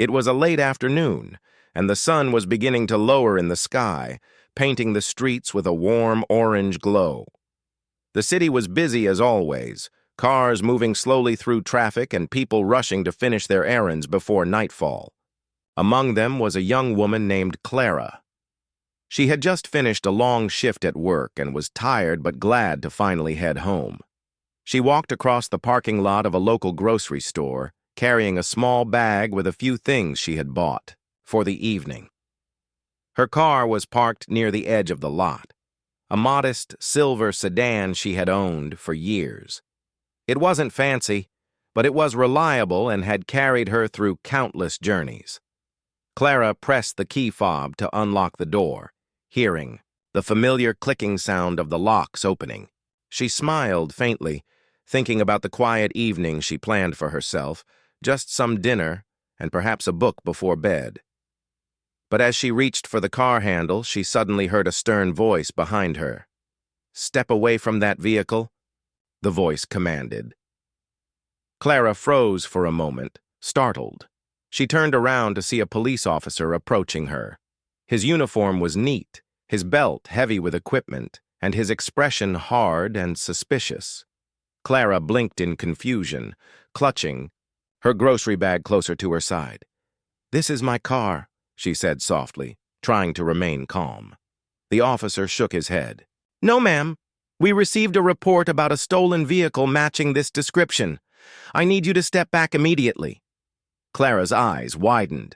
It was a late afternoon, and the sun was beginning to lower in the sky, painting the streets with a warm orange glow. The city was busy as always, cars moving slowly through traffic and people rushing to finish their errands before nightfall. Among them was a young woman named Clara. She had just finished a long shift at work and was tired but glad to finally head home. She walked across the parking lot of a local grocery store, carrying a small bag with a few things she had bought for the evening. Her car was parked near the edge of the lot, a modest silver sedan she had owned for years. It wasn't fancy, but it was reliable and had carried her through countless journeys. Clara pressed the key fob to unlock the door, hearing the familiar clicking sound of the locks opening. She smiled faintly, thinking about the quiet evening she planned for herself, just some dinner and perhaps a book before bed. But as she reached for the car handle, she suddenly heard a stern voice behind her. "Step away from that vehicle," the voice commanded. Clara froze for a moment, startled. She turned around to see a police officer approaching her. His uniform was neat, his belt heavy with equipment, and his expression hard and suspicious. Clara blinked in confusion, clutching her grocery bag closer to her side. "This is my car," she said softly, trying to remain calm. The officer shook his head. "No, ma'am. We received a report about a stolen vehicle matching this description. I need you to step back immediately." Clara's eyes widened.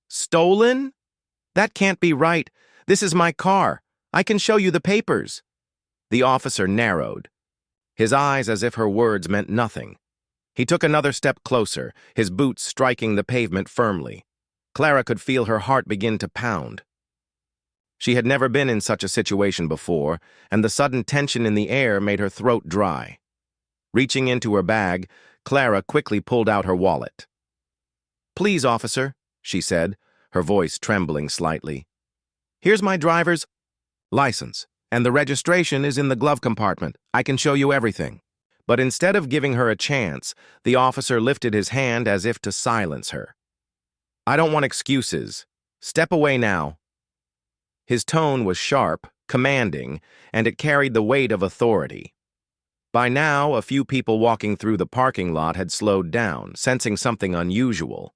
"Stolen? That can't be right. This is my car. I can show you the papers." The officer narrowed, his eyes as if her words meant nothing. He took another step closer, his boots striking the pavement firmly. Clara could feel her heart begin to pound. She had never been in such a situation before, and the sudden tension in the air made her throat dry. Reaching into her bag, Clara quickly pulled out her wallet. "Please, officer," she said, her voice trembling slightly. "Here's my driver's license, and the registration is in the glove compartment. I can show you everything." But instead of giving her a chance, the officer lifted his hand as if to silence her. "I don't want excuses. Step away now." His tone was sharp, commanding, and it carried the weight of authority. By now, a few people walking through the parking lot had slowed down, sensing something unusual.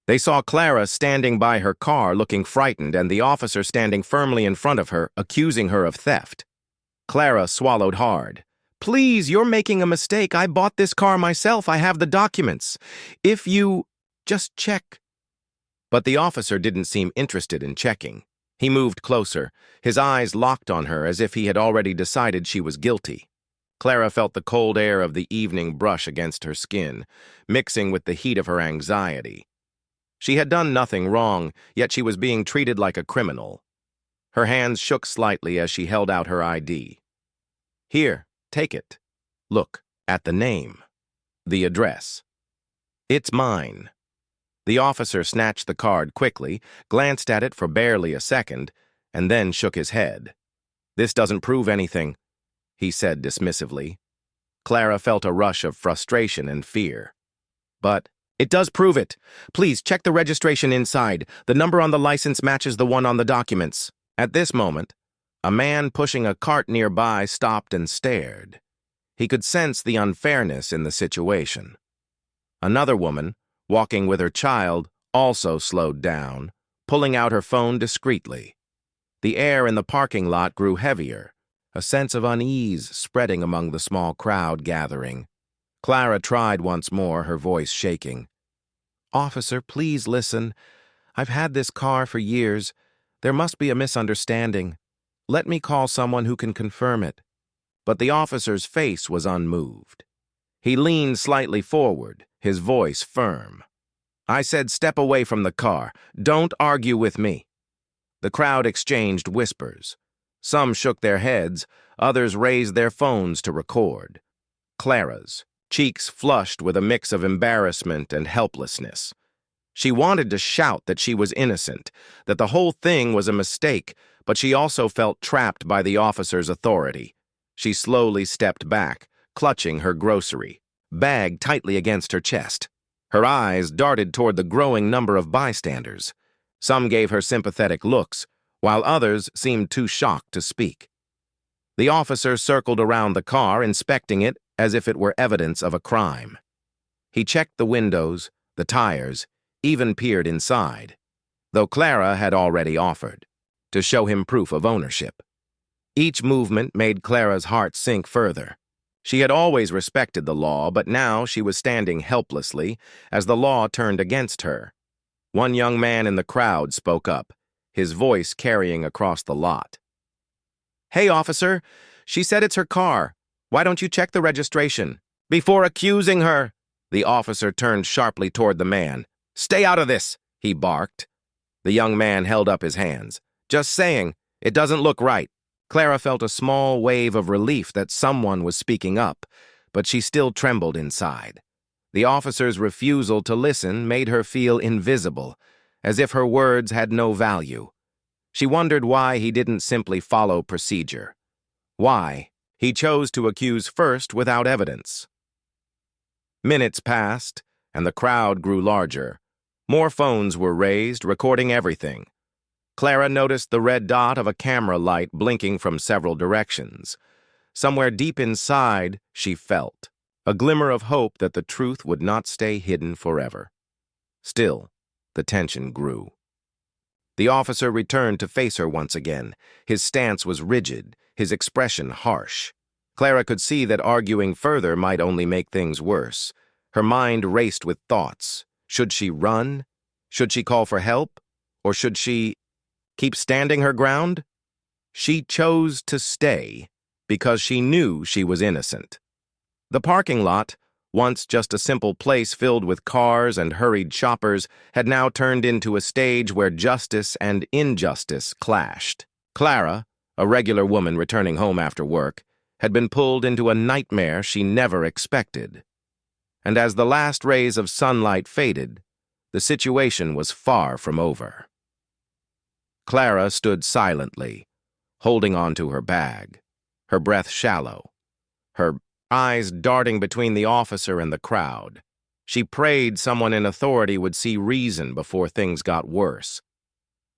They saw Clara standing by her car looking frightened and the officer standing firmly in front of her, accusing her of theft. Clara swallowed hard. "Please, you're making a mistake. I bought this car myself. I have the documents. If you just check." But the officer didn't seem interested in checking. He moved closer, his eyes locked on her as if he had already decided she was guilty. Clara felt the cold air of the evening brush against her skin, mixing with the heat of her anxiety. She had done nothing wrong, yet she was being treated like a criminal. Her hands shook slightly as she held out her ID. "Here, take it. Look at the name, the address. It's mine." The officer snatched the card quickly, glanced at it for barely a second, and then shook his head. "This doesn't prove anything," he said dismissively. Clara felt a rush of frustration and fear. "But it does prove it. Please check the registration inside. The number on the license matches the one on the documents." At this moment, a man pushing a cart nearby stopped and stared. He could sense the unfairness in the situation. Another woman, walking with her child, also slowed down, pulling out her phone discreetly. The air in the parking lot grew heavier, a sense of unease spreading among the small crowd gathering. Clara tried once more, her voice shaking. "Officer, please listen. I've had this car for years. There must be a misunderstanding. Let me call someone who can confirm it." But the officer's face was unmoved. He leaned slightly forward, his voice firm. "I said step away from the car. Don't argue with me." The crowd exchanged whispers. Some shook their heads, others raised their phones to record. Clara's cheeks flushed with a mix of embarrassment and helplessness. She wanted to shout that she was innocent, that the whole thing was a mistake, but she also felt trapped by the officer's authority. She slowly stepped back, clutching her grocery bag tightly against her chest. Her eyes darted toward the growing number of bystanders. Some gave her sympathetic looks, while others seemed too shocked to speak. The officer circled around the car, inspecting it as if it were evidence of a crime. He checked the windows, the tires, even peered inside, though Clara had already offered to show him proof of ownership. Each movement made Clara's heart sink further. She had always respected the law, but now she was standing helplessly as the law turned against her. One young man in the crowd spoke up, his voice carrying across the lot. "Hey, officer, she said it's her car. Why don't you check the registration?" "Before accusing her!" The officer turned sharply toward the man. "Stay out of this!" he barked. The young man held up his hands. "Just saying, it doesn't look right." Clara felt a small wave of relief that someone was speaking up, but she still trembled inside. The officer's refusal to listen made her feel invisible, as if her words had no value. She wondered why he didn't simply follow procedure. Why he chose to accuse first without evidence. Minutes passed, and the crowd grew larger. More phones were raised, recording everything. Clara noticed the red dot of a camera light blinking from several directions. Somewhere deep inside, she felt a glimmer of hope that the truth would not stay hidden forever. Still, the tension grew. The officer returned to face her once again. His stance was rigid, his expression harsh. Clara could see that arguing further might only make things worse. Her mind raced with thoughts. Should she run? Should she call for help? Or should she keep standing her ground? She chose to stay because she knew she was innocent. The parking lot, once just a simple place filled with cars and hurried shoppers, had now turned into a stage where justice and injustice clashed. Clara, a regular woman returning home after work, had been pulled into a nightmare she never expected. And as the last rays of sunlight faded, the situation was far from over. Clara stood silently, holding on to her bag, her breath shallow, her eyes darting between the officer and the crowd. She prayed someone in authority would see reason before things got worse.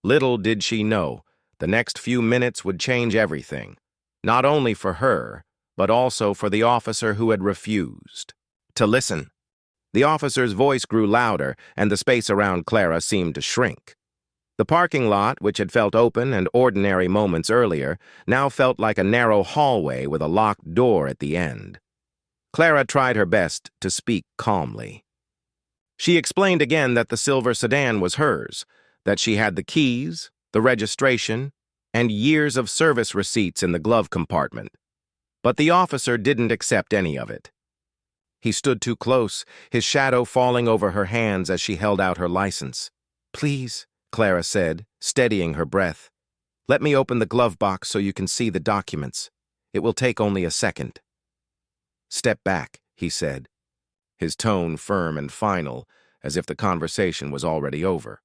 Little did she know, the next few minutes would change everything, not only for her, but also for the officer who had refused to listen. The officer's voice grew louder, and the space around Clara seemed to shrink. The parking lot, which had felt open and ordinary moments earlier, now felt like a narrow hallway with a locked door at the end. Clara tried her best to speak calmly. She explained again that the silver sedan was hers, that she had the keys, the registration, and years of service receipts in the glove compartment. But the officer didn't accept any of it. He stood too close, his shadow falling over her hands as she held out her license. "Please," Clara said, steadying her breath. "Let me open the glove box so you can see the documents. It will take only a second." "Step back," he said, his tone firm and final, as if the conversation was already over.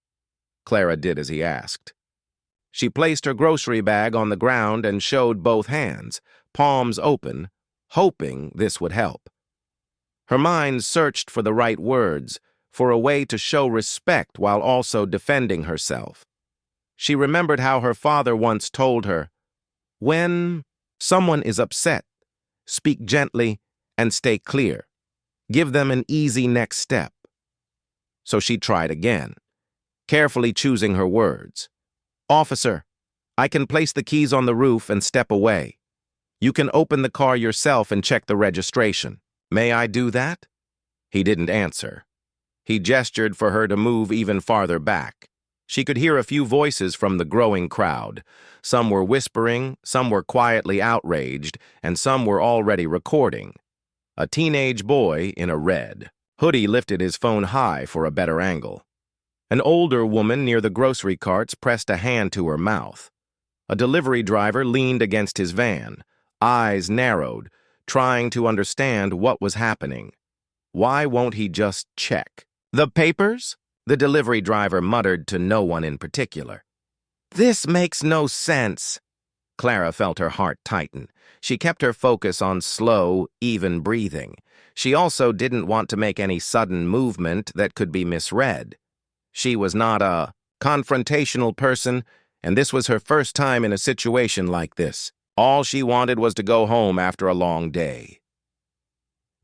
Clara did as he asked. She placed her grocery bag on the ground and showed both hands, palms open, hoping this would help. Her mind searched for the right words, for a way to show respect while also defending herself. She remembered how her father once told her, "When someone is upset, speak gently and stay clear. Give them an easy next step." So she tried again, carefully choosing her words. "Officer, I can place the keys on the roof and step away. You can open the car yourself and check the registration. May I do that?" He didn't answer. He gestured for her to move even farther back. She could hear a few voices from the growing crowd. Some were whispering, some were quietly outraged, and some were already recording. A teenage boy in a red hoodie lifted his phone high for a better angle. An older woman near the grocery carts pressed a hand to her mouth. A delivery driver leaned against his van, eyes narrowed, trying to understand what was happening. Why won't he just check? "The papers?" the delivery driver muttered to no one in particular. "This makes no sense." Clara felt her heart tighten. She kept her focus on slow, even breathing. She also didn't want to make any sudden movement that could be misread. She was not a confrontational person, and this was her first time in a situation like this. All she wanted was to go home after a long day.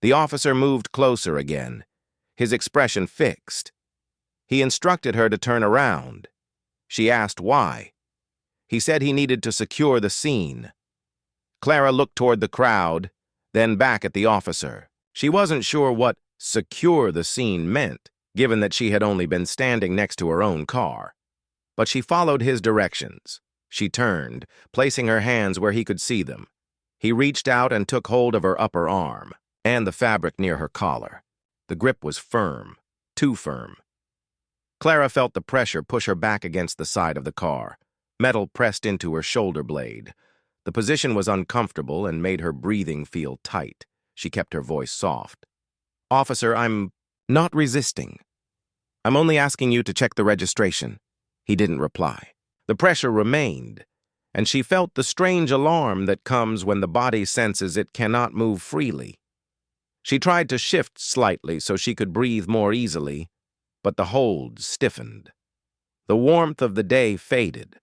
The officer moved closer again, his expression fixed. He instructed her to turn around. She asked why. He said he needed to secure the scene. Clara looked toward the crowd, then back at the officer. She wasn't sure what secure the scene meant, given that she had only been standing next to her own car. But she followed his directions. She turned, placing her hands where he could see them. He reached out and took hold of her upper arm and the fabric near her collar. The grip was firm, too firm. Clara felt the pressure push her back against the side of the car. Metal pressed into her shoulder blade. The position was uncomfortable and made her breathing feel tight. She kept her voice soft. "Officer, I'm not resisting. I'm only asking you to check the registration." He didn't reply. The pressure remained, and she felt the strange alarm that comes when the body senses it cannot move freely. She tried to shift slightly so she could breathe more easily, but the hold stiffened. The warmth of the day faded.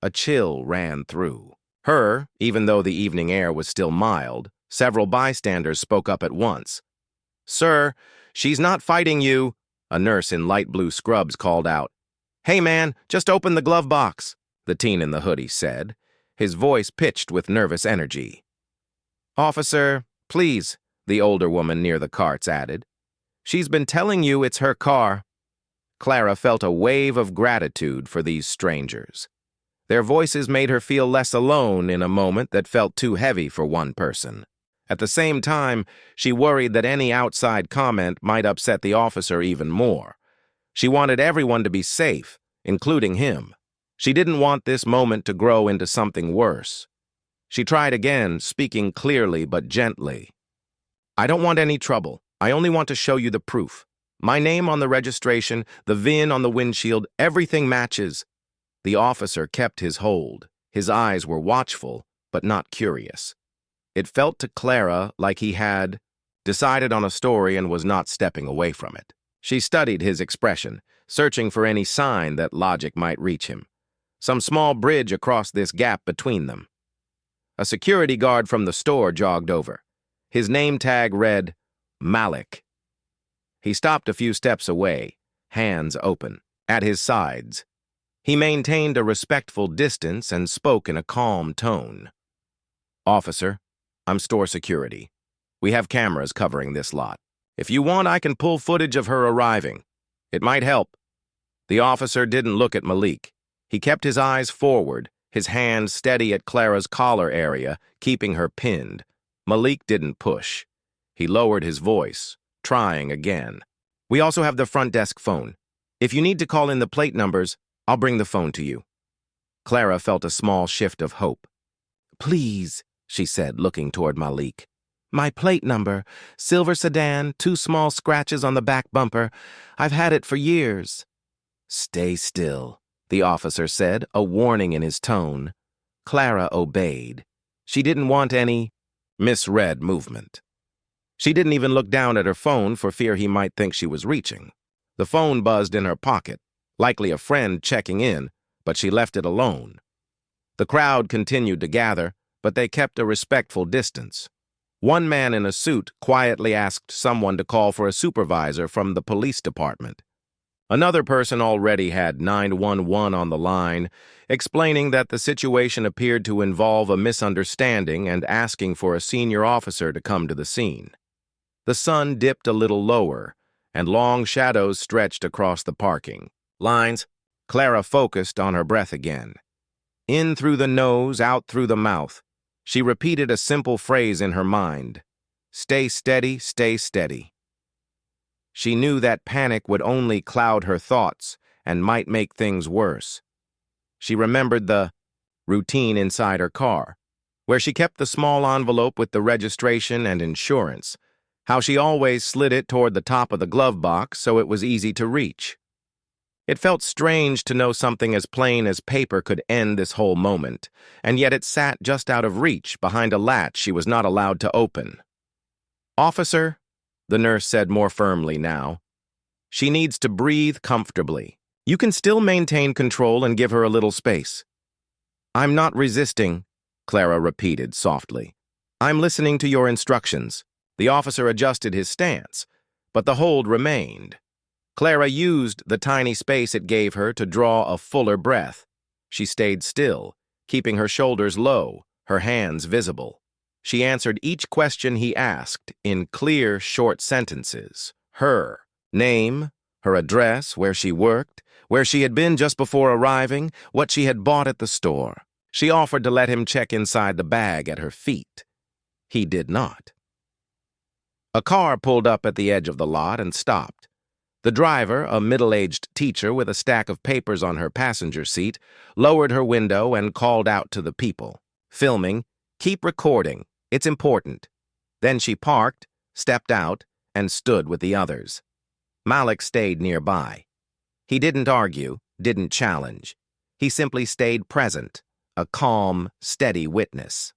A chill ran through her, even though the evening air was still mild. Several bystanders spoke up at once. "Sir, she's not fighting you," a nurse in light blue scrubs called out. "Hey man, just open the glove box," the teen in the hoodie said, his voice pitched with nervous energy. "Officer, please," the older woman near the carts added. "She's been telling you it's her car." Clara felt a wave of gratitude for these strangers. Their voices made her feel less alone in a moment that felt too heavy for one person. At the same time, she worried that any outside comment might upset the officer even more. She wanted everyone to be safe, including him. She didn't want this moment to grow into something worse. She tried again, speaking clearly but gently. "I don't want any trouble. I only want to show you the proof. My name on the registration, the VIN on the windshield, everything matches." The officer kept his hold. His eyes were watchful, but not curious. It felt to Clara like he had decided on a story and was not stepping away from it. She studied his expression, searching for any sign that logic might reach him. Some small bridge across this gap between them. A security guard from the store jogged over. His name tag read, Malik. He stopped a few steps away, hands open, at his sides. He maintained a respectful distance and spoke in a calm tone. "Officer, I'm store security. We have cameras covering this lot. If you want, I can pull footage of her arriving. It might help." The officer didn't look at Malik. He kept his eyes forward, his hand steady at Clara's collar area, keeping her pinned. Malik didn't push. He lowered his voice, trying again. "We also have the front desk phone. If you need to call in the plate numbers, I'll bring the phone to you." Clara felt a small shift of hope. "Please," she said, looking toward Malik. "My plate number, silver sedan, 2 small scratches on the back bumper. I've had it for years." "Stay still," the officer said, a warning in his tone. Clara obeyed. She didn't want any misread movement. She didn't even look down at her phone for fear he might think she was reaching. The phone buzzed in her pocket, likely a friend checking in, but she left it alone. The crowd continued to gather, but they kept a respectful distance. One man in a suit quietly asked someone to call for a supervisor from the police department. Another person already had 911 on the line, explaining that the situation appeared to involve a misunderstanding and asking for a senior officer to come to the scene. The sun dipped a little lower, and long shadows stretched across the parking lines. Clara focused on her breath again. In through the nose, out through the mouth. She repeated a simple phrase in her mind. "Stay steady, stay steady." She knew that panic would only cloud her thoughts and might make things worse. She remembered the routine inside her car, where she kept the small envelope with the registration and insurance, how she always slid it toward the top of the glove box so it was easy to reach. It felt strange to know something as plain as paper could end this whole moment, and yet it sat just out of reach behind a latch she was not allowed to open. "Officer," the nurse said more firmly now, "she needs to breathe comfortably. You can still maintain control and give her a little space." "I'm not resisting," Clara repeated softly. "I'm listening to your instructions." The officer adjusted his stance, but the hold remained. Clara used the tiny space it gave her to draw a fuller breath. She stayed still, keeping her shoulders low, her hands visible. She answered each question he asked in clear, short sentences. Her name, her address, where she worked, where she had been just before arriving, what she had bought at the store. She offered to let him check inside the bag at her feet. He did not. A car pulled up at the edge of the lot and stopped. The driver, a middle-aged teacher with a stack of papers on her passenger seat, lowered her window and called out to the people. "Filming. Keep recording. It's important." Then she parked, stepped out, and stood with the others. Malik stayed nearby. He didn't argue, didn't challenge. He simply stayed present, a calm, steady witness.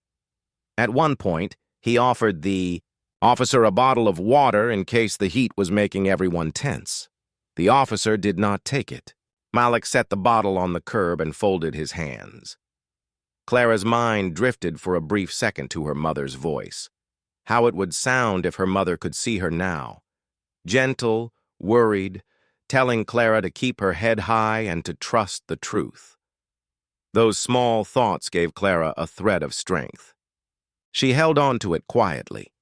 At one point, he offered the officer a bottle of water in case the heat was making everyone tense. The officer did not take it. Malik set the bottle on the curb and folded his hands. Clara's mind drifted for a brief second to her mother's voice. How it would sound if her mother could see her now. Gentle, worried, telling Clara to keep her head high and to trust the truth. Those small thoughts gave Clara a thread of strength. She held on to it quietly.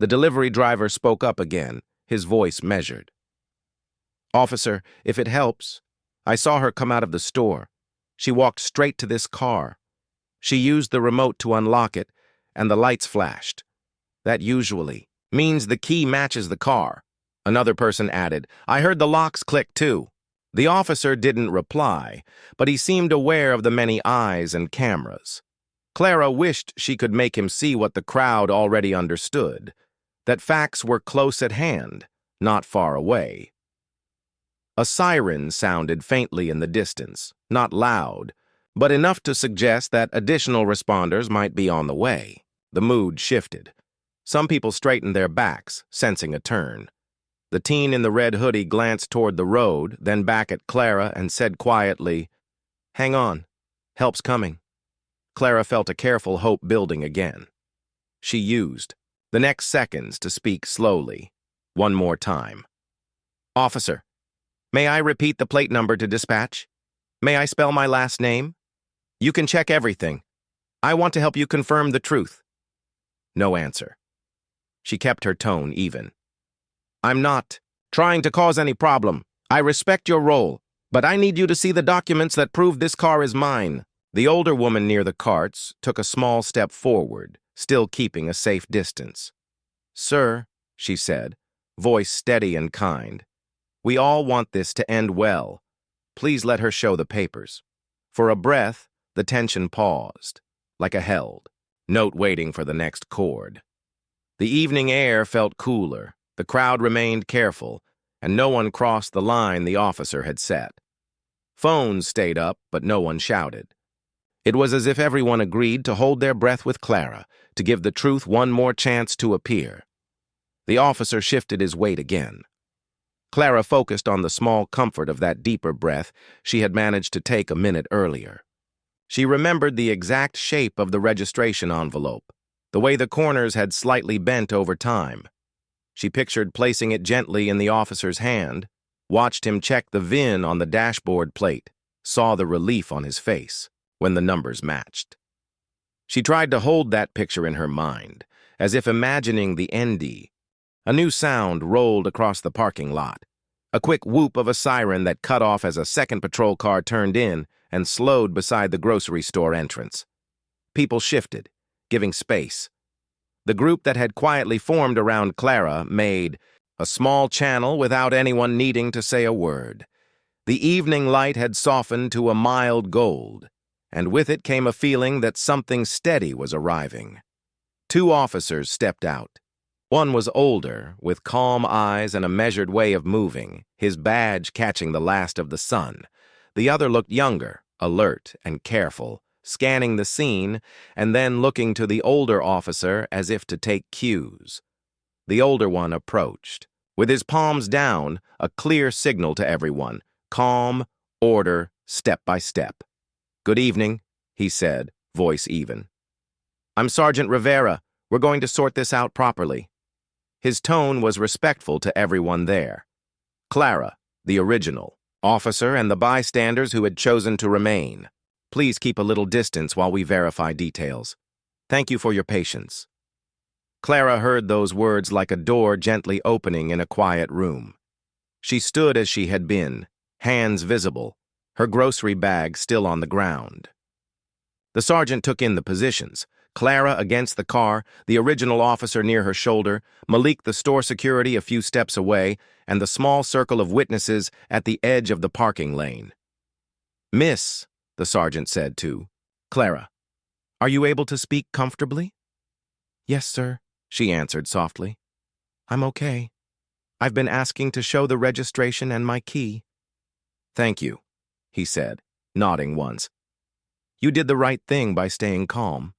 The delivery driver spoke up again, his voice measured. "Officer, if it helps, I saw her come out of the store. She walked straight to this car. She used the remote to unlock it, and the lights flashed. That usually means the key matches the car." Another person added, "I heard the locks click too." The officer didn't reply, but he seemed aware of the many eyes and cameras. Clara wished she could make him see what the crowd already understood, that facts were close at hand, not far away. A siren sounded faintly in the distance, not loud, but enough to suggest that additional responders might be on the way. The mood shifted. Some people straightened their backs, sensing a turn. The teen in the red hoodie glanced toward the road, then back at Clara and said quietly, "Hang on, help's coming." Clara felt a careful hope building again. She used the next seconds to speak slowly, one more time. "Officer, may I repeat the plate number to dispatch? May I spell my last name? You can check everything. I want to help you confirm the truth." No answer. She kept her tone even. "I'm not trying to cause any problem. I respect your role, but I need you to see the documents that prove this car is mine." The older woman near the carts took a small step forward, still keeping a safe distance. "Sir," she said, voice steady and kind, "we all want this to end well. Please let her show the papers." For a breath, the tension paused, like a held note waiting for the next chord. The evening air felt cooler, the crowd remained careful, and no one crossed the line the officer had set. Phones stayed up, but no one shouted. It was as if everyone agreed to hold their breath with Clara, to give the truth one more chance to appear. The officer shifted his weight again. Clara focused on the small comfort of that deeper breath she had managed to take a minute earlier. She remembered the exact shape of the registration envelope, the way the corners had slightly bent over time. She pictured placing it gently in the officer's hand, watched him check the VIN on the dashboard plate, saw the relief on his face when the numbers matched. She tried to hold that picture in her mind, as if imagining the ND. A new sound rolled across the parking lot, a quick whoop of a siren that cut off as a second patrol car turned in and slowed beside the grocery store entrance. People shifted, giving space. The group that had quietly formed around Clara made a small channel without anyone needing to say a word. The evening light had softened to a mild gold, and with it came a feeling that something steady was arriving. Two officers stepped out. One was older, with calm eyes and a measured way of moving, his badge catching the last of the sun. The other looked younger, alert and careful, scanning the scene and then looking to the older officer as if to take cues. The older one approached, with his palms down, a clear signal to everyone. Calm, order, step by step. "Good evening," he said, voice even. "I'm Sergeant Rivera. We're going to sort this out properly." His tone was respectful to everyone there. Clara, the original, officer, and the bystanders who had chosen to remain. "Please keep a little distance while we verify details. Thank you for your patience." Clara heard those words like a door gently opening in a quiet room. She stood as she had been, hands visible, her grocery bag still on the ground. The sergeant took in the positions. Clara against the car, the original officer near her shoulder, Malik the store security a few steps away, and the small circle of witnesses at the edge of the parking lane. "Miss," the sergeant said to Clara, "are you able to speak comfortably?" "Yes, sir," she answered softly. "I'm okay. I've been asking to show the registration and my key." "Thank you," he said, nodding once. "You did the right thing by staying calm."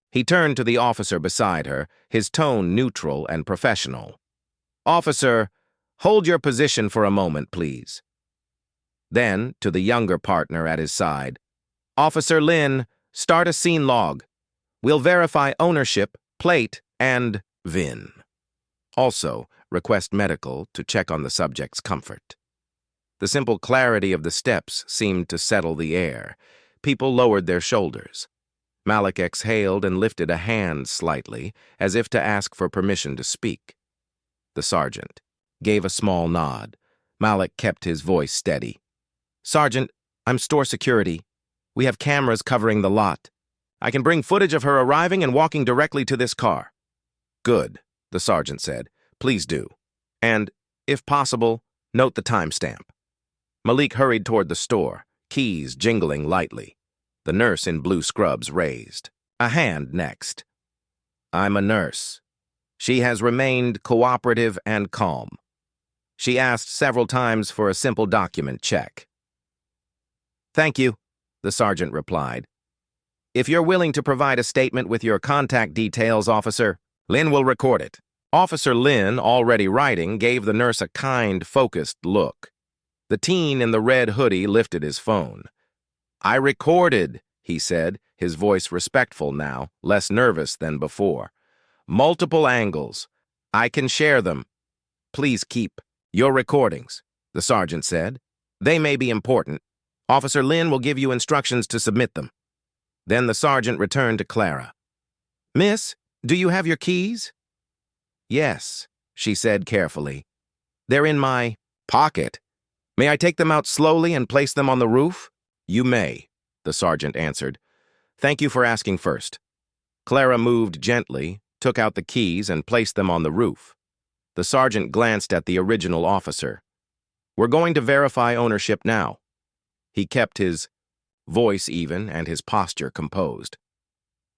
He turned to the officer beside her, his tone neutral and professional. "Officer, hold your position for a moment, please." Then, to the younger partner at his side, "Officer Lin, start a scene log. We'll verify ownership, plate, and VIN. Also, request medical to check on the subject's comfort." The simple clarity of the steps seemed to settle the air. People lowered their shoulders. Malik exhaled and lifted a hand slightly, as if to ask for permission to speak. The sergeant gave a small nod. Malik kept his voice steady. "Sergeant, I'm store security. We have cameras covering the lot. I can bring footage of her arriving and walking directly to this car." "Good," the sergeant said. "Please do. And, if possible, note the timestamp." Malik hurried toward the store, keys jingling lightly. The nurse in blue scrubs raised a hand next. "I'm a nurse." She has remained cooperative and calm. She asked several times for a simple document check. "Thank you," the sergeant replied. "If you're willing to provide a statement with your contact details, officer, Lin will record it." Officer Lin, already writing, gave the nurse a kind, focused look. The teen in the red hoodie lifted his phone. "I recorded," he said, his voice respectful now, less nervous than before. "Multiple angles. I can share them. Please keep your recordings," the sergeant said. "They may be important. Officer Lin will give you instructions to submit them." Then the sergeant returned to Clara. "Miss, do you have your keys?" "Yes," she said carefully. "They're in my pocket. May I take them out slowly and place them on the roof?" "You may," the sergeant answered. "Thank you for asking first." Clara moved gently, took out the keys, and placed them on the roof. The sergeant glanced at the original officer. "We're going to verify ownership now." He kept his voice even and his posture composed.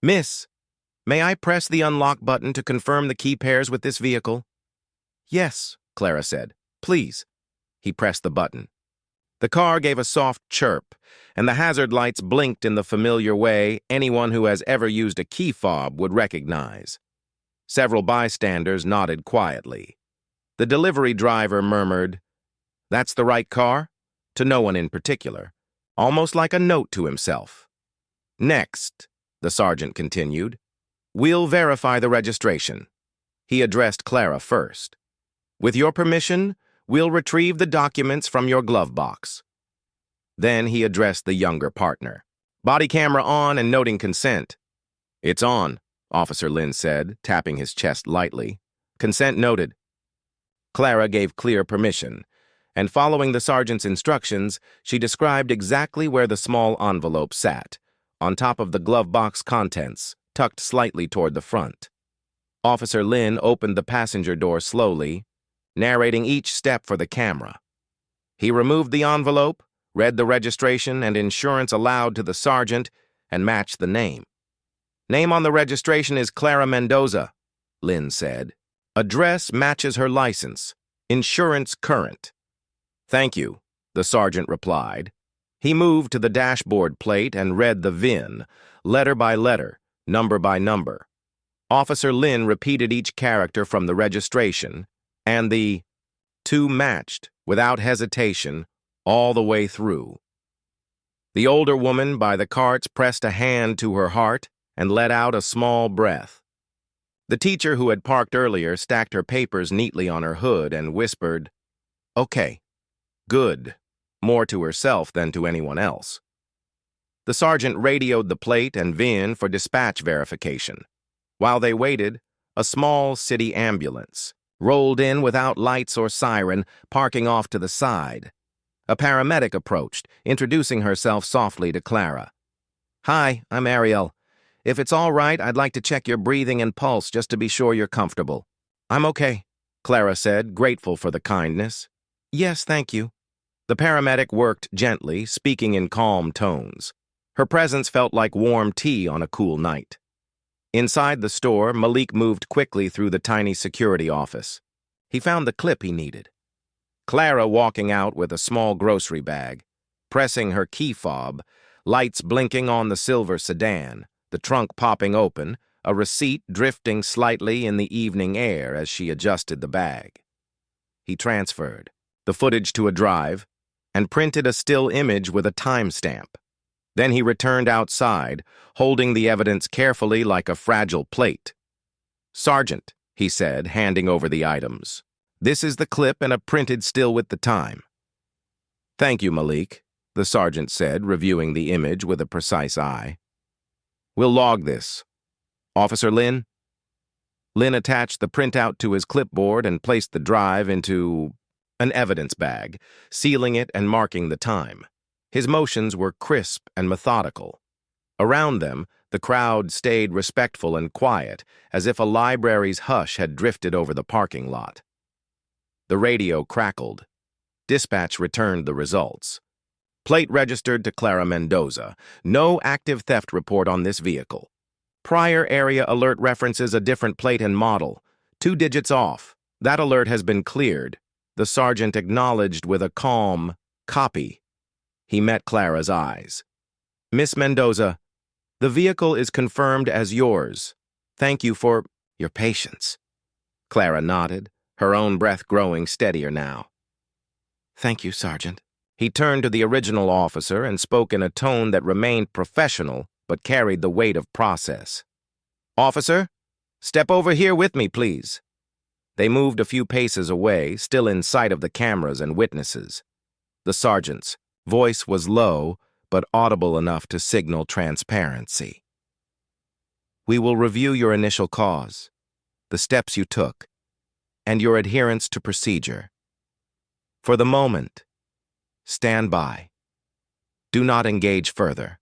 "Miss, may I press the unlock button to confirm the key pairs with this vehicle?" "Yes," Clara said. "Please." He pressed the button. The car gave a soft chirp, and the hazard lights blinked in the familiar way anyone who has ever used a key fob would recognize. Several bystanders nodded quietly. The delivery driver murmured, "That's the right car?" to no one in particular, almost like a note to himself. "Next," the sergeant continued, "we'll verify the registration." He addressed Clara first. "With your permission, we'll retrieve the documents from your glove box." Then he addressed the younger partner. "Body camera on and noting consent." "It's on," Officer Lin said, tapping his chest lightly. "Consent noted." Clara gave clear permission, and following the sergeant's instructions, she described exactly where the small envelope sat, on top of the glove box contents, tucked slightly toward the front. Officer Lin opened the passenger door slowly, narrating each step for the camera. He removed the envelope, read the registration and insurance aloud to the sergeant, and matched the name. "Name on the registration is Clara Mendoza," Lin said, Address matches her license. Insurance current. Thank you, the sergeant replied. He moved to the dashboard plate and read the VIN, letter by letter, number by number. Officer Lin repeated each character from the registration, and the two matched, without hesitation, all the way through. The older woman by the carts pressed a hand to her heart and let out a small breath. The teacher who had parked earlier stacked her papers neatly on her hood and whispered, "Okay, good," more to herself than to anyone else. The sergeant radioed the plate and VIN for dispatch verification. While they waited, a small city ambulance rolled in without lights or siren, parking off to the side. A paramedic approached, introducing herself softly to Clara. "Hi, I'm Ariel. If it's all right, I'd like to check your breathing and pulse just to be sure you're comfortable." "I'm okay," Clara said, grateful for the kindness. "Yes, thank you." The paramedic worked gently, speaking in calm tones. Her presence felt like warm tea on a cool night. Inside the store, Malik moved quickly through the tiny security office. He found the clip he needed. Clara walking out with a small grocery bag, pressing her key fob, lights blinking on the silver sedan, the trunk popping open, a receipt drifting slightly in the evening air as she adjusted the bag. He transferred the footage to a drive and printed a still image with a timestamp. Then he returned outside, holding the evidence carefully like a fragile plate. "Sergeant," he said, handing over the items. "This is the clip and a printed still with the time." "Thank you, Malik," the sergeant said, reviewing the image with a precise eye. "We'll log this. Officer Lin?" Lin attached the printout to his clipboard and placed the drive into an evidence bag, sealing it and marking the time. His motions were crisp and methodical. Around them, the crowd stayed respectful and quiet, as if a library's hush had drifted over the parking lot. The radio crackled. Dispatch returned the results. Plate registered to Clara Mendoza. No active theft report on this vehicle. Prior area alert references a different plate and model. 2 digits off. That alert has been cleared. The sergeant acknowledged with a calm copy. He met Clara's eyes. "Miss Mendoza, the vehicle is confirmed as yours. Thank you for your patience." Clara nodded, her own breath growing steadier now. "Thank you, Sergeant." He turned to the original officer and spoke in a tone that remained professional but carried the weight of process. "Officer, step over here with me, please." They moved a few paces away, still in sight of the cameras and witnesses. The sergeant's voice was low, but audible enough to signal transparency. "We will review your initial cause, the steps you took, and your adherence to procedure. For the moment, stand by. Do not engage further."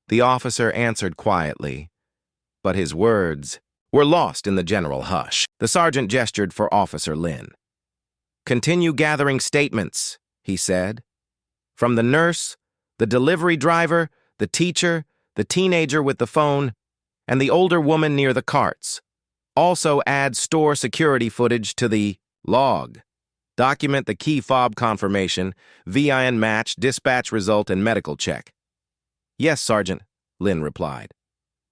The officer answered quietly, but his words were lost in the general hush. The sergeant gestured for Officer Lin. "Continue gathering statements," he said. "From the nurse, the delivery driver, the teacher, the teenager with the phone, and the older woman near the carts. Also add store security footage to the log. Document the key fob confirmation, VIN match, dispatch result, and medical check." "Yes, Sergeant," Lin replied.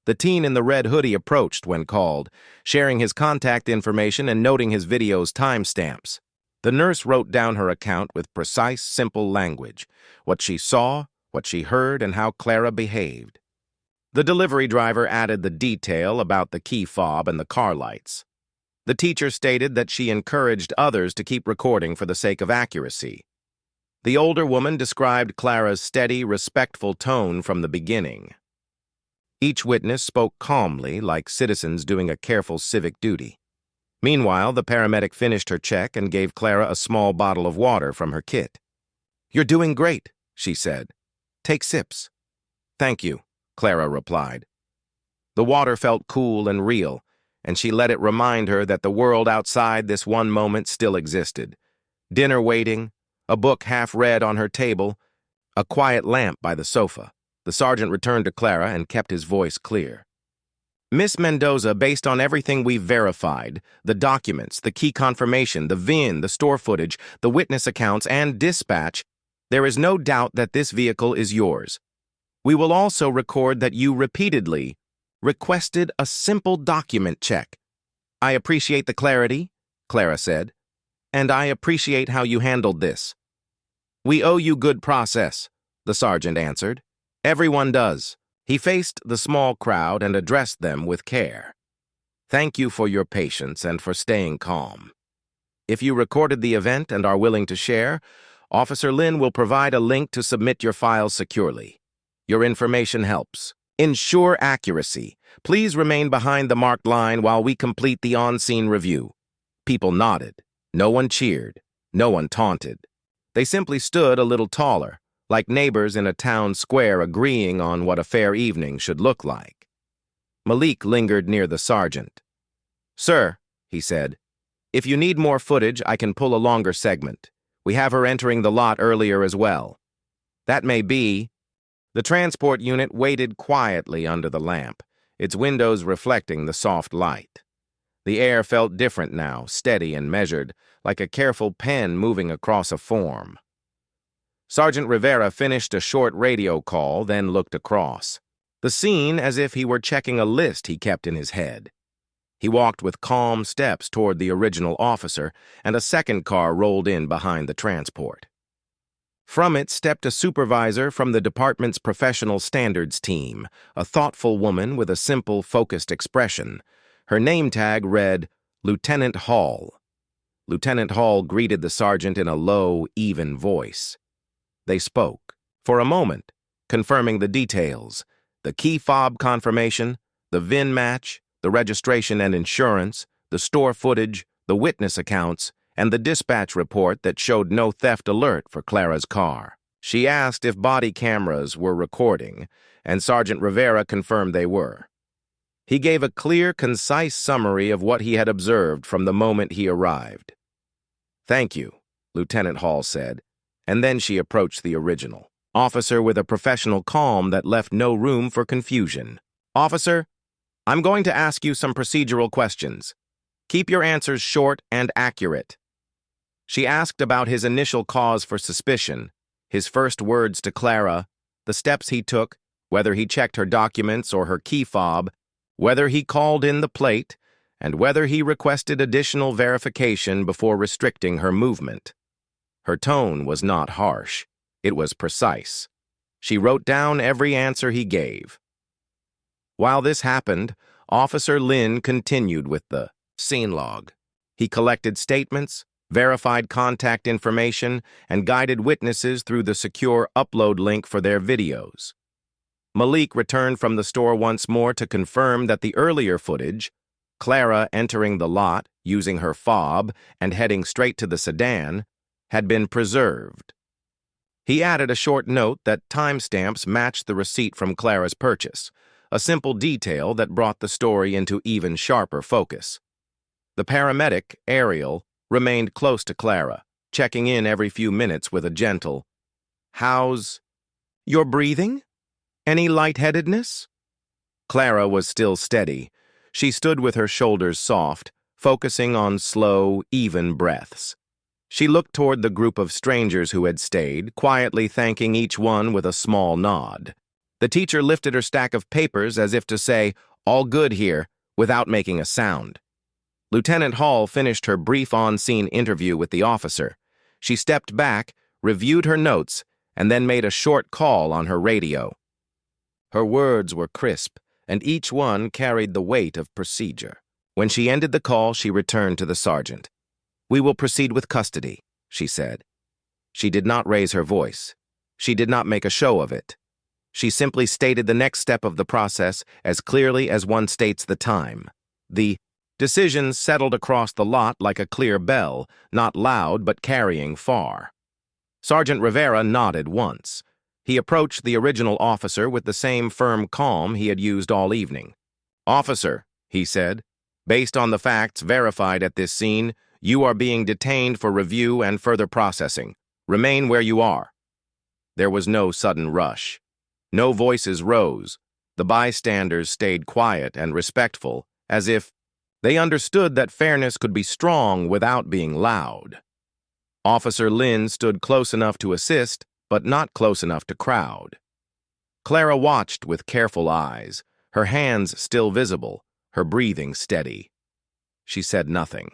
The teen in the red hoodie approached when called, sharing his contact information and noting his video's timestamps. The nurse wrote down her account with precise, simple language, what she saw, what she heard, and how Clara behaved. The delivery driver added the detail about the key fob and the car lights. The teacher stated that she encouraged others to keep recording for the sake of accuracy. The older woman described Clara's steady, respectful tone from the beginning. Each witness spoke calmly, like citizens doing a careful civic duty. Meanwhile, the paramedic finished her check and gave Clara a small bottle of water from her kit. "You're doing great," she said. "Take sips." "Thank you," Clara replied. The water felt cool and real, and she let it remind her that the world outside this one moment still existed. Dinner waiting, a book half read on her table, a quiet lamp by the sofa. The sergeant returned to Clara and kept his voice clear. Miss Mendoza, based on everything we've verified, the documents, the key confirmation, the VIN, the store footage, the witness accounts, and dispatch, there is no doubt that this vehicle is yours. We will also record that you repeatedly requested a simple document check. I appreciate the clarity, Clara said, and I appreciate how you handled this. We owe you good process, the sergeant answered. Everyone does. He faced the small crowd and addressed them with care. Thank you for your patience and for staying calm. If you recorded the event and are willing to share, Officer Lin will provide a link to submit your files securely. Your information helps. Ensure accuracy. Please remain behind the marked line while we complete the on-scene review. People nodded. No one cheered. No one taunted. They simply stood a little taller, like neighbors in a town square agreeing on what a fair evening should look like. Malik lingered near the sergeant. Sir, he said, if you need more footage, I can pull a longer segment. We have her entering the lot earlier as well. That may be. The transport unit waited quietly under the lamp, its windows reflecting the soft light. The air felt different now, steady and measured, like a careful pen moving across a form. Sergeant Rivera finished a short radio call, then looked across. The scene as if he were checking a list he kept in his head. He walked with calm steps toward the original officer, and a second car rolled in behind the transport. From it stepped a supervisor from the department's professional standards team, a thoughtful woman with a simple, focused expression. Her name tag read, Lieutenant Hall. Lieutenant Hall greeted the sergeant in a low, even voice. They spoke, for a moment, confirming the details, the key fob confirmation, the VIN match, the registration and insurance, the store footage, the witness accounts, and the dispatch report that showed no theft alert for Clara's car. She asked if body cameras were recording, and Sergeant Rivera confirmed they were. He gave a clear, concise summary of what he had observed from the moment he arrived. Thank you, Lieutenant Hall said, and then she approached the original officer with a professional calm that left no room for confusion. Officer, I'm going to ask you some procedural questions. Keep your answers short and accurate. She asked about his initial cause for suspicion, his first words to Clara, the steps he took, whether he checked her documents or her key fob, whether he called in the plate, and whether he requested additional verification before restricting her movement. Her tone was not harsh. It was precise. She wrote down every answer he gave. While this happened, Officer Lin continued with the scene log. He collected statements, verified contact information, and guided witnesses through the secure upload link for their videos. Malik returned from the store once more to confirm that the earlier footage, Clara entering the lot, using her fob, and heading straight to the sedan, had been preserved. He added a short note that timestamps matched the receipt from Clara's purchase, a simple detail that brought the story into even sharper focus. The paramedic, Ariel, remained close to Clara, checking in every few minutes with a gentle, "How's your breathing? Any lightheadedness?" Clara was still steady. She stood with her shoulders soft, focusing on slow, even breaths. She looked toward the group of strangers who had stayed, quietly thanking each one with a small nod. The teacher lifted her stack of papers as if to say, "All good here," without making a sound. Lieutenant Hall finished her brief on-scene interview with the officer. She stepped back, reviewed her notes, and then made a short call on her radio. Her words were crisp, and each one carried the weight of procedure. When she ended the call, she returned to the sergeant. "We will proceed with custody," she said. She did not raise her voice. She did not make a show of it. She simply stated the next step of the process as clearly as one states the time. The decision settled across the lot like a clear bell, not loud but carrying far. Sergeant Rivera nodded once. He approached the original officer with the same firm calm he had used all evening. "Officer," he said, "based on the facts verified at this scene, you are being detained for review and further processing. Remain where you are." There was no sudden rush. No voices rose. The bystanders stayed quiet and respectful, as if they understood that fairness could be strong without being loud. Officer Lin stood close enough to assist, but not close enough to crowd. Clara watched with careful eyes, her hands still visible, her breathing steady. She said nothing.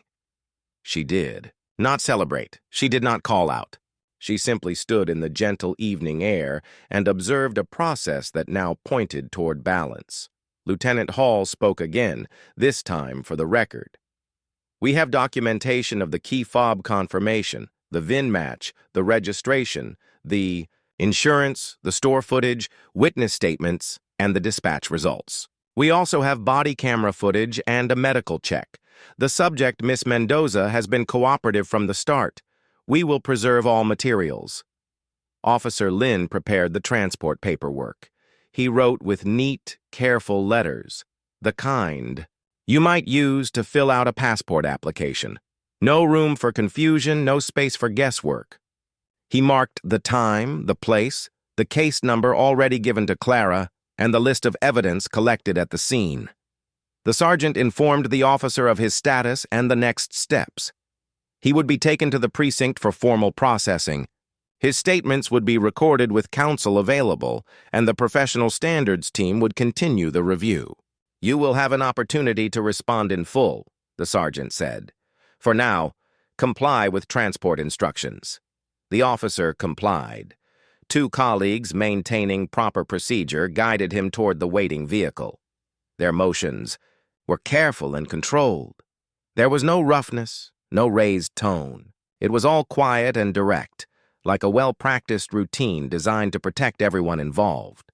She did not celebrate. She did not call out. She simply stood in the gentle evening air and observed a process that now pointed toward balance. Lieutenant Hall spoke again, this time for the record. We have documentation of the key fob confirmation, the VIN match, the registration, the insurance, the store footage, witness statements, and the dispatch results. We also have body camera footage and a medical check. The subject, Miss Mendoza, has been cooperative from the start. We will preserve all materials. Officer Lin prepared the transport paperwork. He wrote with neat, careful letters, the kind you might use to fill out a passport application. No room for confusion, no space for guesswork. He marked the time, the place, the case number already given to Clara, and the list of evidence collected at the scene. The sergeant informed the officer of his status and the next steps. He would be taken to the precinct for formal processing. His statements would be recorded with counsel available, and the professional standards team would continue the review. You will have an opportunity to respond in full, the sergeant said. For now, comply with transport instructions. The officer complied. Two colleagues, maintaining proper procedure, guided him toward the waiting vehicle. Their motions were careful and controlled. There was no roughness, no raised tone. It was all quiet and direct, like a well-practiced routine designed to protect everyone involved.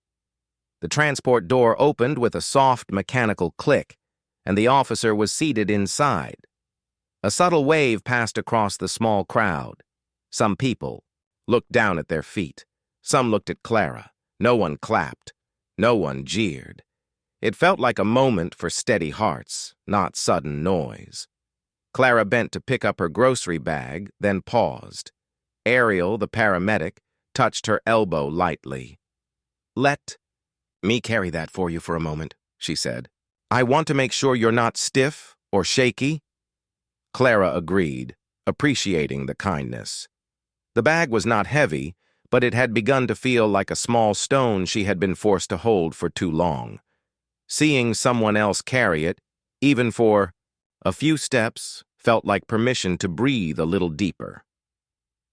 The transport door opened with a soft mechanical click, and the officer was seated inside. A subtle wave passed across the small crowd. Some people looked down at their feet. Some looked at Clara. No one clapped. No one jeered. It felt like a moment for steady hearts, not sudden noise. Clara bent to pick up her grocery bag, then paused. Ariel, the paramedic, touched her elbow lightly. "Let me carry that for you for a moment," she said. "I want to make sure you're not stiff or shaky." Clara agreed, appreciating the kindness. The bag was not heavy, but it had begun to feel like a small stone she had been forced to hold for too long. Seeing someone else carry it, even for a few steps, felt like permission to breathe a little deeper.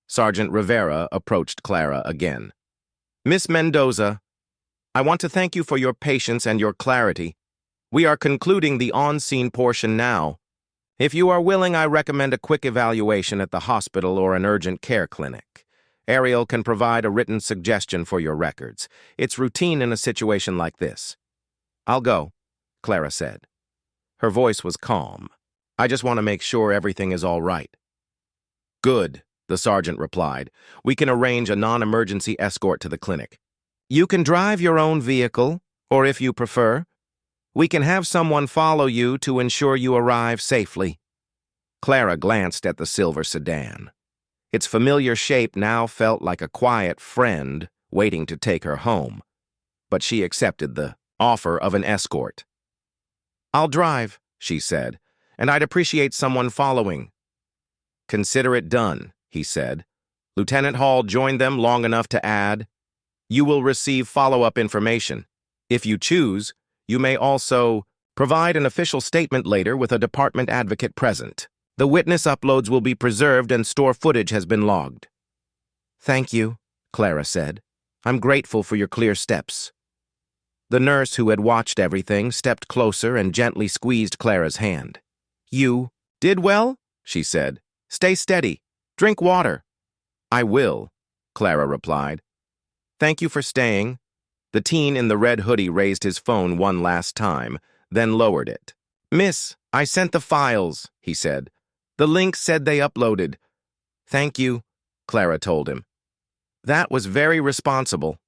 Sergeant Rivera approached Clara again. "Miss Mendoza, I want to thank you for your patience and your clarity. We are concluding the on-scene portion now. If you are willing, I recommend a quick evaluation at the hospital or an urgent care clinic. Ariel can provide a written suggestion for your records. It's routine in a situation like this." "I'll go," Clara said. Her voice was calm. "I just want to make sure everything is all right." "Good," the sergeant replied. "We can arrange a non-emergency escort to the clinic. You can drive your own vehicle, or if you prefer, we can have someone follow you to ensure you arrive safely." Clara glanced at the silver sedan. Its familiar shape now felt like a quiet friend waiting to take her home, but she accepted the offer of an escort. "I'll drive," she said, "and I'd appreciate someone following." "Consider it done," he said. Lieutenant Hall joined them long enough to add, "You will receive follow-up information. If you choose, you may also provide an official statement later with a department advocate present. The witness uploads will be preserved and store footage has been logged." "Thank you," Clara said. "I'm grateful for your clear steps." The nurse who had watched everything stepped closer and gently squeezed Clara's hand. "You did well," she said. "Stay steady. Drink water." "I will," Clara replied. "Thank you for staying." The teen in the red hoodie raised his phone one last time, then lowered it. "Miss, I sent the files," he said. "The link said they uploaded." "Thank you," Clara told him. "That was very responsible."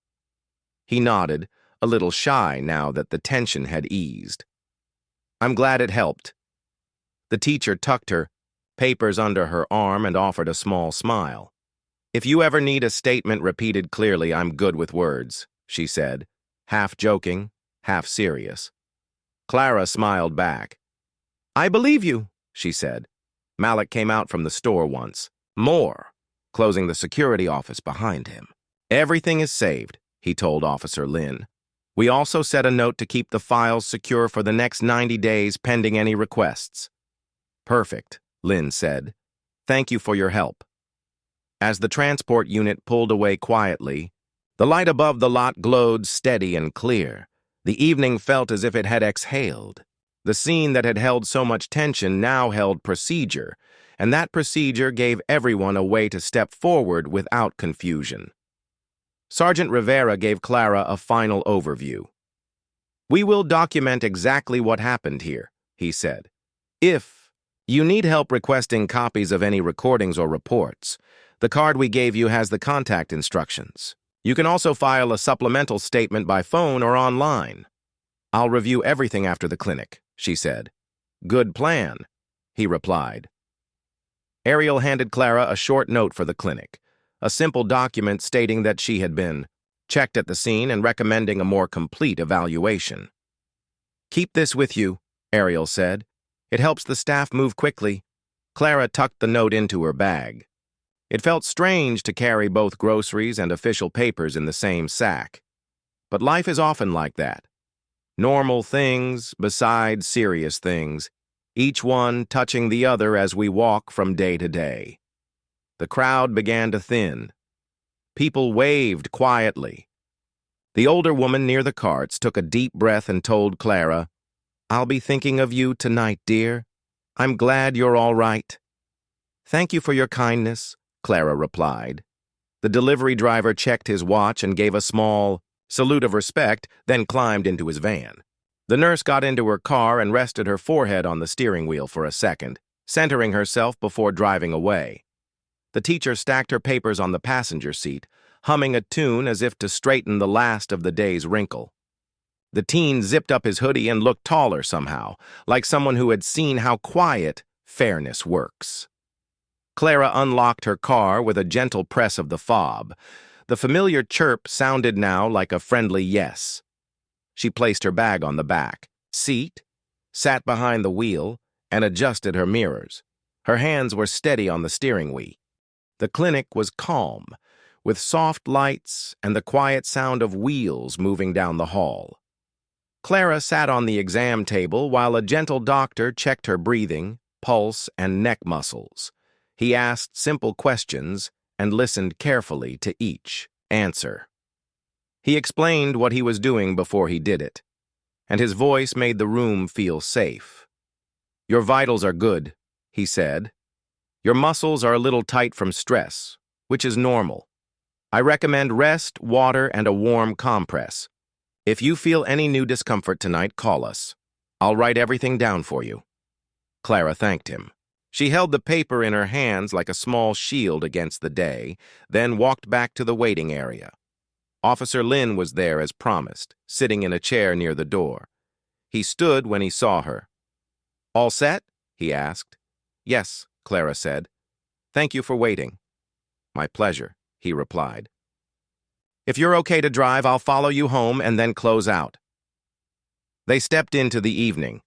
He nodded, a little shy now that the tension had eased. "I'm glad it helped." The teacher tucked her papers under her arm and offered a small smile. "If you ever need a statement repeated clearly, I'm good with words," she said, half joking, half serious. Clara smiled back. "I believe you," she said. Malik came out from the store once. More, closing the security office behind him. "Everything is saved," he told Officer Lin. "We also set a note to keep the files secure for the next 90 days pending any requests." "Perfect," Lin said. "Thank you for your help." As the transport unit pulled away quietly, the light above the lot glowed steady and clear. The evening felt as if it had exhaled. The scene that had held so much tension now held procedure, and that procedure gave everyone a way to step forward without confusion. Sergeant Rivera gave Clara a final overview. "We will document exactly what happened here," he said. "If you need help requesting copies of any recordings or reports, the card we gave you has the contact instructions. You can also file a supplemental statement by phone or online." "I'll review everything after the clinic," she said. "Good plan," he replied. Ariel handed Clara a short note for the clinic, a simple document stating that she had been checked at the scene and recommending a more complete evaluation. "Keep this with you," Ariel said. "It helps the staff move quickly." Clara tucked the note into her bag. It felt strange to carry both groceries and official papers in the same sack. But life is often like that. Normal things beside serious things, each one touching the other as we walk from day to day. The crowd began to thin. People waved quietly. The older woman near the carts took a deep breath and told Clara, "I'll be thinking of you tonight, dear. I'm glad you're all right." "Thank you for your kindness," Clara replied. The delivery driver checked his watch and gave a small salute of respect, then climbed into his van. The nurse got into her car and rested her forehead on the steering wheel for a second, centering herself before driving away. The teacher stacked her papers on the passenger seat, humming a tune as if to straighten the last of the day's wrinkle. The teen zipped up his hoodie and looked taller somehow, like someone who had seen how quiet fairness works. Clara unlocked her car with a gentle press of the fob. The familiar chirp sounded now like a friendly yes. She placed her bag on the back seat, sat behind the wheel, and adjusted her mirrors. Her hands were steady on the steering wheel. The clinic was calm, with soft lights and the quiet sound of wheels moving down the hall. Clara sat on the exam table while a gentle doctor checked her breathing, pulse, and neck muscles. He asked simple questions and listened carefully to each answer. He explained what he was doing before he did it, and his voice made the room feel safe. "Your vitals are good," he said. "Your muscles are a little tight from stress, which is normal. I recommend rest, water, and a warm compress. If you feel any new discomfort tonight, call us. I'll write everything down for you." Clara thanked him. She held the paper in her hands like a small shield against the day, then walked back to the waiting area. Officer Lin was there as promised, sitting in a chair near the door. He stood when he saw her. "All set?" he asked. "Yes," Clara said. "Thank you for waiting." "My pleasure," he replied. "If you're okay to drive, I'll follow you home and then close out." They stepped into the evening.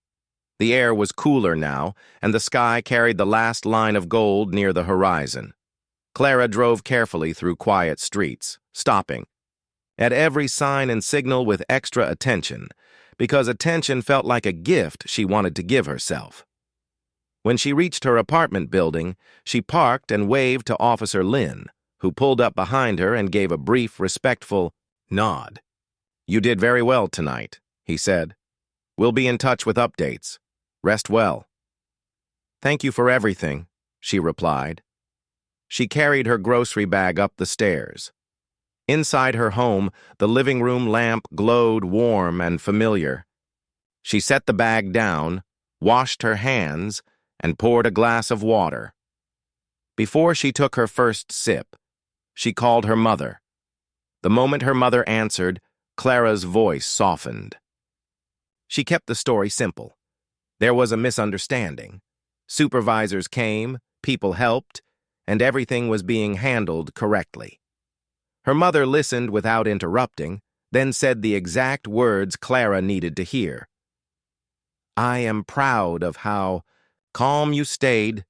The air was cooler now, and the sky carried the last line of gold near the horizon. Clara drove carefully through quiet streets, stopping at every sign and signal with extra attention, because attention felt like a gift she wanted to give herself. When she reached her apartment building, she parked and waved to Officer Lin, who pulled up behind her and gave a brief, respectful nod. "You did very well tonight," he said. "We'll be in touch with updates. Rest well." "Thank you for everything," she replied. She carried her grocery bag up the stairs. Inside her home, the living room lamp glowed warm and familiar. She set the bag down, washed her hands, and poured a glass of water. Before she took her first sip, she called her mother. The moment her mother answered, Clara's voice softened. She kept the story simple. There was a misunderstanding. Supervisors came, people helped, and everything was being handled correctly. Her mother listened without interrupting, then said the exact words Clara needed to hear. "I am proud of how calm you stayed."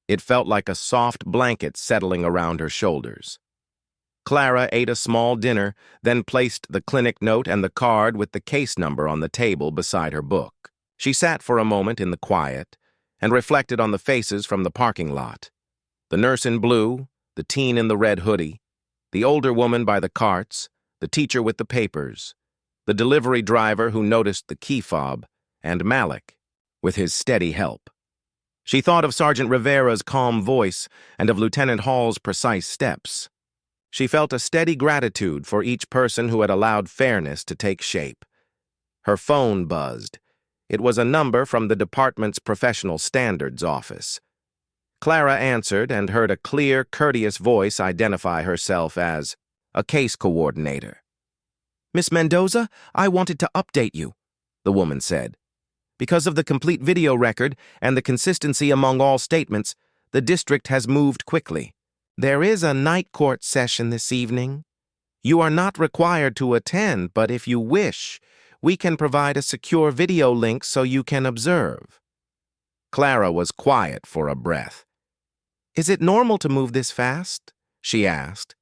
It felt like a soft blanket settling around her shoulders. Clara ate a small dinner, then placed the clinic note and the card with the case number on the table beside her book. She sat for a moment in the quiet and reflected on the faces from the parking lot. The nurse in blue, the teen in the red hoodie, the older woman by the carts, the teacher with the papers, the delivery driver who noticed the key fob, and Malik, with his steady help. She thought of Sergeant Rivera's calm voice and of Lieutenant Hall's precise steps. She felt a steady gratitude for each person who had allowed fairness to take shape. Her phone buzzed. It was a number from the department's professional standards office. Clara answered and heard a clear, courteous voice identify herself as a case coordinator. "Miss Mendoza, I wanted to update you," the woman said. "Because of the complete video record and the consistency among all statements, the district has moved quickly. There is a night court session this evening. You are not required to attend, but if you wish, we can provide a secure video link so you can observe." Clara was quiet for a breath. "Is it normal to move this fast?" she asked.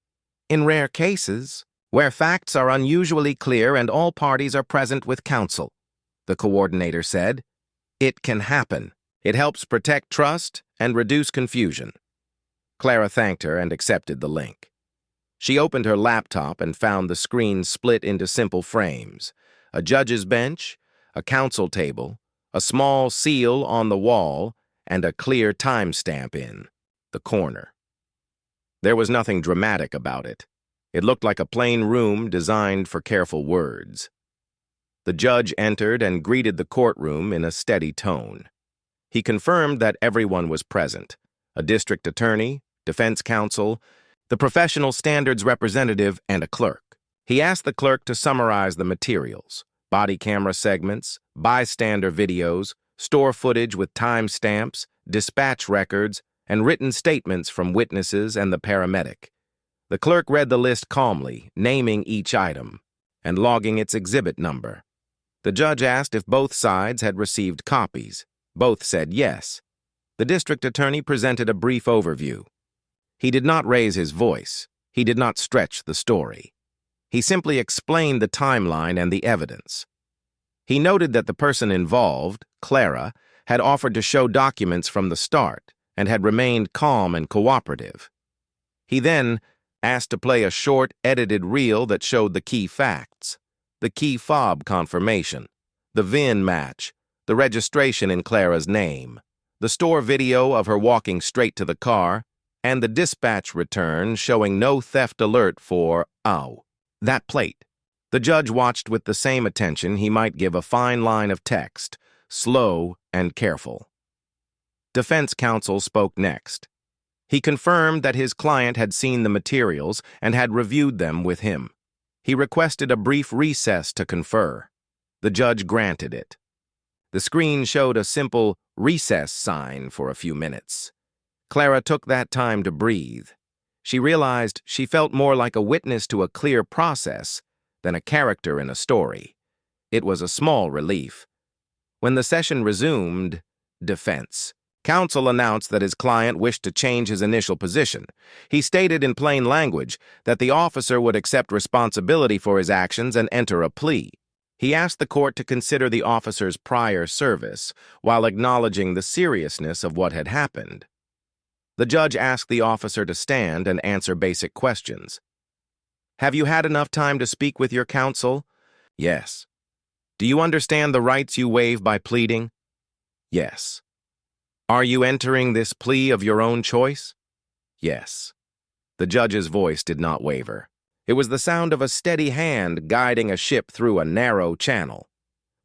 "In rare cases, where facts are unusually clear and all parties are present with counsel," the coordinator said. "It can happen. It helps protect trust and reduce confusion." Clara thanked her and accepted the link. She opened her laptop and found the screen split into simple frames: a judge's bench, a counsel table, a small seal on the wall, and a clear timestamp in the corner. There was nothing dramatic about it. It looked like a plain room designed for careful words. The judge entered and greeted the courtroom in a steady tone. He confirmed that everyone was present: a district attorney, defense counsel, the professional standards representative, and a clerk. He asked the clerk to summarize the materials: body camera segments, bystander videos, store footage with timestamps, dispatch records, and written statements from witnesses and the paramedic. The clerk read the list calmly, naming each item and logging its exhibit number. The judge asked if both sides had received copies. Both said yes. The district attorney presented a brief overview. He did not raise his voice. He did not stretch the story. He simply explained the timeline and the evidence. He noted that the person involved, Clara, had offered to show documents from the start and had remained calm and cooperative. He then asked to play a short, edited reel that showed the key facts: the key fob confirmation, the VIN match, the registration in Clara's name, the store video of her walking straight to the car, and the dispatch return showing no theft alert for, that plate. The judge watched with the same attention he might give a fine line of text, slow and careful. Defense counsel spoke next. He confirmed that his client had seen the materials and had reviewed them with him. He requested a brief recess to confer. The judge granted it. The screen showed a simple recess sign for a few minutes. Clara took that time to breathe. She realized she felt more like a witness to a clear process than a character in a story. It was a small relief. When the session resumed, defense counsel announced that his client wished to change his initial position. He stated in plain language that the officer would accept responsibility for his actions and enter a plea. He asked the court to consider the officer's prior service while acknowledging the seriousness of what had happened. The judge asked the officer to stand and answer basic questions. "Have you had enough time to speak with your counsel?" "Yes." "Do you understand the rights you waive by pleading?" "Yes." "Are you entering this plea of your own choice?" "Yes." The judge's voice did not waver. It was the sound of a steady hand guiding a ship through a narrow channel.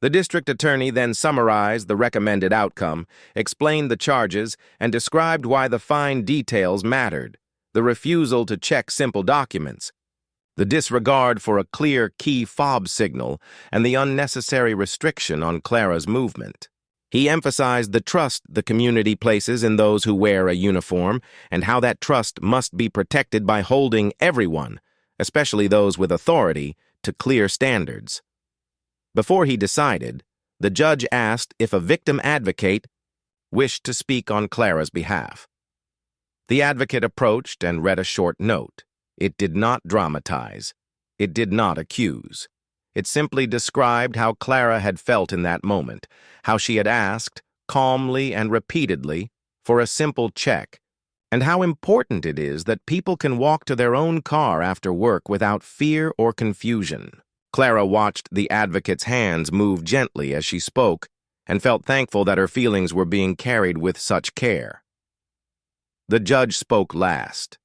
The district attorney then summarized the recommended outcome, explained the charges, and described why the fine details mattered: the refusal to check simple documents, the disregard for a clear key fob signal, and the unnecessary restriction on Clara's movement. He emphasized the trust the community places in those who wear a uniform and how that trust must be protected by holding everyone, especially those with authority, to clear standards. Before he decided, the judge asked if a victim advocate wished to speak on Clara's behalf. The advocate approached and read a short note. It did not dramatize. It did not accuse. It simply described how Clara had felt in that moment, how she had asked, calmly and repeatedly, for a simple check, and how important it is that people can walk to their own car after work without fear or confusion. Clara watched the advocate's hands move gently as she spoke and felt thankful that her feelings were being carried with such care. The judge spoke last.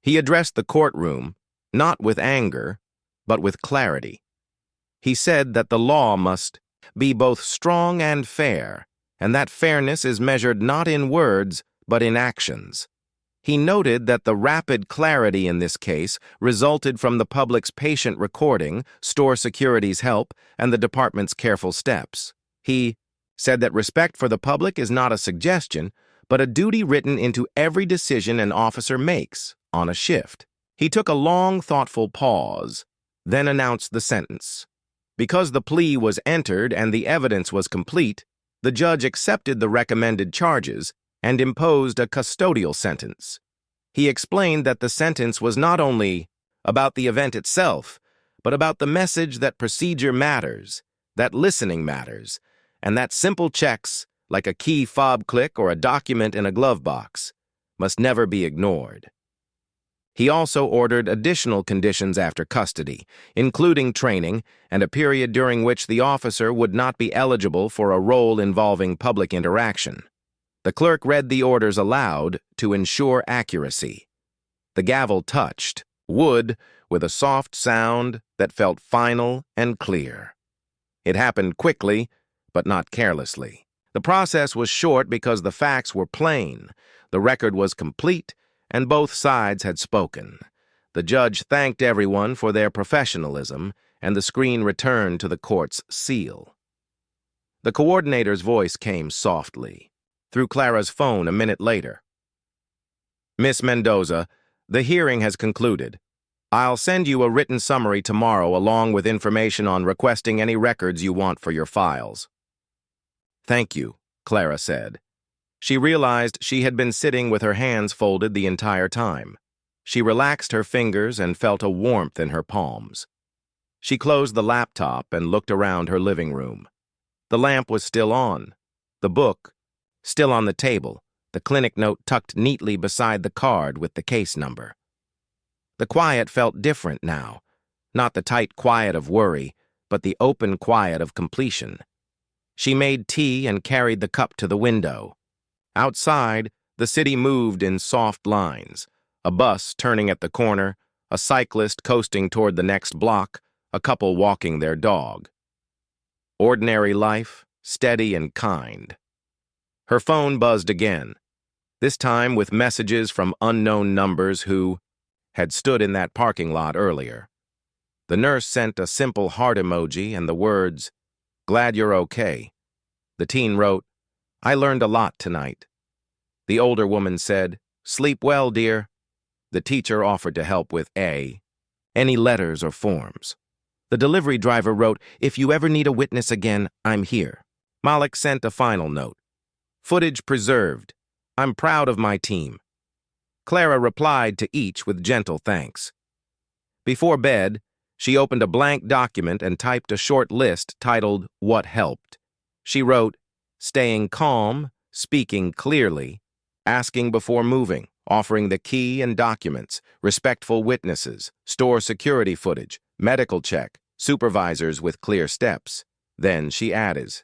He addressed the courtroom, not with anger, but with clarity. He said that the law must be both strong and fair, and that fairness is measured not in words, but in actions. He noted that the rapid clarity in this case resulted from the public's patient recording, store security's help, and the department's careful steps. He said that respect for the public is not a suggestion, but a duty written into every decision an officer makes on a shift. He took a long, thoughtful pause, then announced the sentence. Because the plea was entered and the evidence was complete, the judge accepted the recommended charges and imposed a custodial sentence. He explained that the sentence was not only about the event itself, but about the message that procedure matters, that listening matters, and that simple checks, like a key fob click or a document in a glove box, must never be ignored. He also ordered additional conditions after custody, including training and a period during which the officer would not be eligible for a role involving public interaction. The clerk read the orders aloud to ensure accuracy. The gavel touched wood with a soft sound that felt final and clear. It happened quickly, but not carelessly. The process was short because the facts were plain, the record was complete, and both sides had spoken. The judge thanked everyone for their professionalism, and the screen returned to the court's seal. The coordinator's voice came softly, through Clara's phone a minute later. "Miss Mendoza, the hearing has concluded. I'll send you a written summary tomorrow along with information on requesting any records you want for your files." "Thank you," Clara said. She realized she had been sitting with her hands folded the entire time. She relaxed her fingers and felt a warmth in her palms. She closed the laptop and looked around her living room. The lamp was still on. The book still on the table, the clinic note tucked neatly beside the card with the case number. The quiet felt different now, not the tight quiet of worry, but the open quiet of completion. She made tea and carried the cup to the window. Outside, the city moved in soft lines, a bus turning at the corner, a cyclist coasting toward the next block, a couple walking their dog. Ordinary life, steady and kind. Her phone buzzed again, this time with messages from unknown numbers who had stood in that parking lot earlier. The nurse sent a simple heart emoji and the words, "Glad you're okay." The teen wrote, "I learned a lot tonight." The older woman said, "Sleep well, dear." The teacher offered to help with any letters or forms. The delivery driver wrote, "If you ever need a witness again, I'm here." Malik sent a final note. "Footage preserved. I'm proud of my team." Clara replied to each with gentle thanks. Before bed, she opened a blank document and typed a short list titled "What Helped." She wrote, "Staying calm, speaking clearly, asking before moving, offering the key and documents, respectful witnesses, store security footage, medical check, supervisors with clear steps." Then she added,